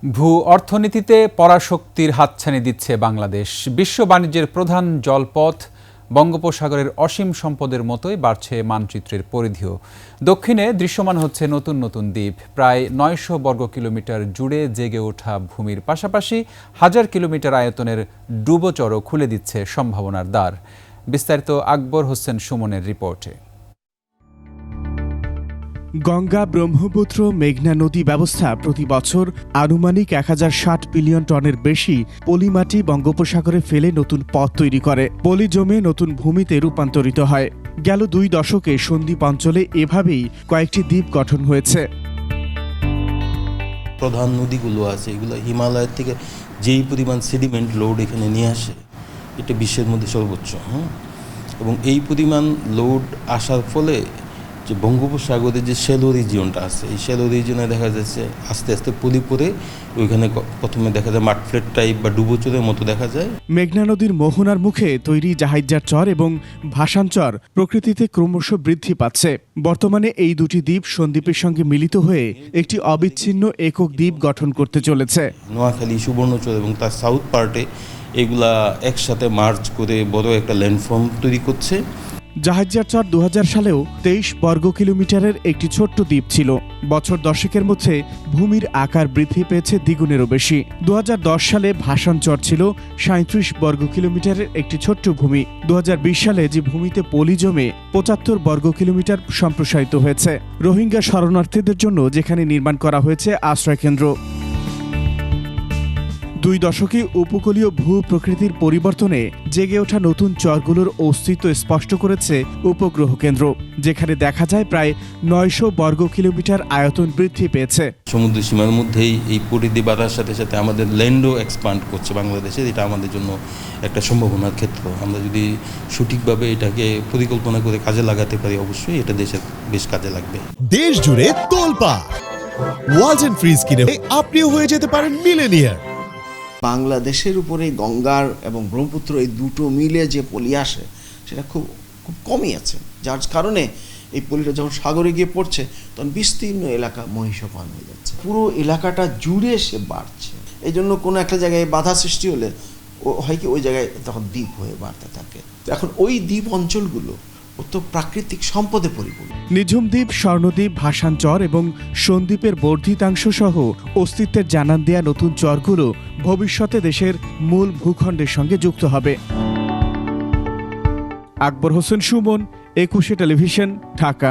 ভূ অর্থনীতিতে পরাশক্তির হাতছানি দিচ্ছে বাংলাদেশ। বিশ্ব বাণিজ্যের প্রধান জলপথ বঙ্গোপসাগরের অসীম সম্পদের মতোই বাড়ছে মানচিত্রের পরিধিও। দক্ষিণে দৃশ্যমান হচ্ছে নতুন নতুন দ্বীপ। প্রায় ৯০০ বর্গ কিলোমিটার জুড়ে জেগে ওঠা ভূমির পাশাপাশি হাজার কিলোমিটার আয়তনের ডুবোচরও খুলে দিচ্ছে সম্ভাবনার দ্বার। বিস্তারিত আকবর হোসেন সুমনের রিপোর্টে। গঙ্গা, ব্রহ্মপুত্র, মেঘনা নদী ব্যবস্থা প্রতি বছর আনুমানিক ১০৬০ বিলিয়ন টনের বেশি পলিমাটি বঙ্গোপসাগরে ফেলে নতুন পথ তৈরি করে। পলি জমে নতুন ভূমিতে রূপান্তরিত হয়। গেল ২ দশকে সন্দ্বীপ অঞ্চলে এভাবেই কয়েকটি দ্বীপ গঠন হয়েছে। প্রধান নদীগুলো আছে, এগুলো হিমালয়ের থেকে যেই পরিমাণ সেডিমেন্ট লোড এখানে নিয়ে আসে, এটা বিশ্বের মধ্যে সর্বোচ্চ। এবং এই পরিমাণ লোড আসার ফলে যে বঙ্গোপসাগরের যে শ্যালো রিজিয়নটা আছে, এই শ্যালো রিজিয়নে দেখা যাচ্ছে আস্তে আস্তে পলি পরে ওইখানে প্রথমে দেখা যায় মাঠফ্লেট টাইপ বা ডুবোচরের মতো দেখা যায়। মেঘনা নদীর মোহনার মুখে তৈরি জাহাইজার চর এবং ভাসান চর প্রকৃতিতে ক্রমশ বৃদ্ধি পাচ্ছে। বর্তমানে এই দুটি দ্বীপ সন্দ্বীপের সঙ্গে মিলিত হয়ে একটি অবিচ্ছিন্ন একক দ্বীপ গঠন করতে চলেছে। নোয়াখালী, সুবর্ণচর এবং তার সাউথ পার্টে এগুলা একসাথে মার্জ করে বড় একটা ল্যান্ডফর্ম তৈরি করছে। জাহাইজার চর ২০০০ সালেও ২৩ বর্গ কিলোমিটারের একটি ছোট্ট দ্বীপ ছিল। বছর দশেকের মধ্যে ভূমির আকার বৃদ্ধি পেয়েছে দ্বিগুণেরও বেশি। ২০১০ সালে ভাসান চর ছিল ৩৭ বর্গ কিলোমিটারের একটি ছোট্ট ভূমি। ২০২০ সালে যে ভূমিতে পলি জমে ৭৫ বর্গ কিলোমিটার সম্প্রসারিত হয়েছে। রোহিঙ্গা শরণার্থীদের জন্য যেখানে নির্মাণ করা হয়েছে আশ্রয়কেন্দ্র। ২ দশকে উপকূলীয় ভূ প্রকৃতির পরিবর্তনে জেগে ওঠা নতুন চরগুলোর অস্তিত্ব স্পষ্ট করেছে উপগ্রহ কেন্দ্র, যেখানে দেখা যায় প্রায় ৯০০ বর্গ কিলোমিটার আয়তন বৃদ্ধি পেয়েছে। সমুদ্র সীমার মধ্যেই এই পরিধি বাড়ার সাথে সাথে আমাদের ল্যান্ডও এক্সপান্ড করছে বাংলাদেশে। এটা আমাদের জন্য একটা সম্ভাবনার ক্ষেত্র। আমরা যদি সঠিকভাবে এটাকে পরিকল্পনা করে কাজে লাগাতে পারি, অবশ্যই এটা দেশের বেশ কাজে লাগবে। দেশ জুড়ে তোলপাড় ওয়ালটন ফ্রিজ কিনে আপনিও হয়ে যেতে পারেন মিলেনিয়ার। বাংলাদেশের উপরে গঙ্গার এবং ব্রহ্মপুত্র এই দুটো মিলে যে পলি আসে, সেটা খুব কমই আছে, যার কারণে এই পলিটা যখন সাগরে গিয়ে পড়ছে তখন বিস্তীর্ণ এলাকা মহিষপান হয়ে যাচ্ছে। পুরো এলাকাটা জুড়ে সে বাড়ছে। এই জন্য কোনো একটা জায়গায় বাধা সৃষ্টি হলে হয় কি ওই জায়গায় তখন দ্বীপ হয়ে বাড়তে থাকে। এখন ওই দ্বীপ অঞ্চলগুলো তো প্রাকৃতিক সম্পদে পরিপূর্ণ। নিঝুম দ্বীপ, স্বর্ণদ্বীপ, ভাসান চর এবং সন্দ্বীপের বর্ধিতাংশ সহ অস্তিত্বের জানান দেয়া নতুন চরগুলো ভবিষ্যতে দেশের মূল ভূখণ্ডের সঙ্গে যুক্ত হবে। আকবর হোসেন সুমন, ২১ টেলিভিশন, ঢাকা।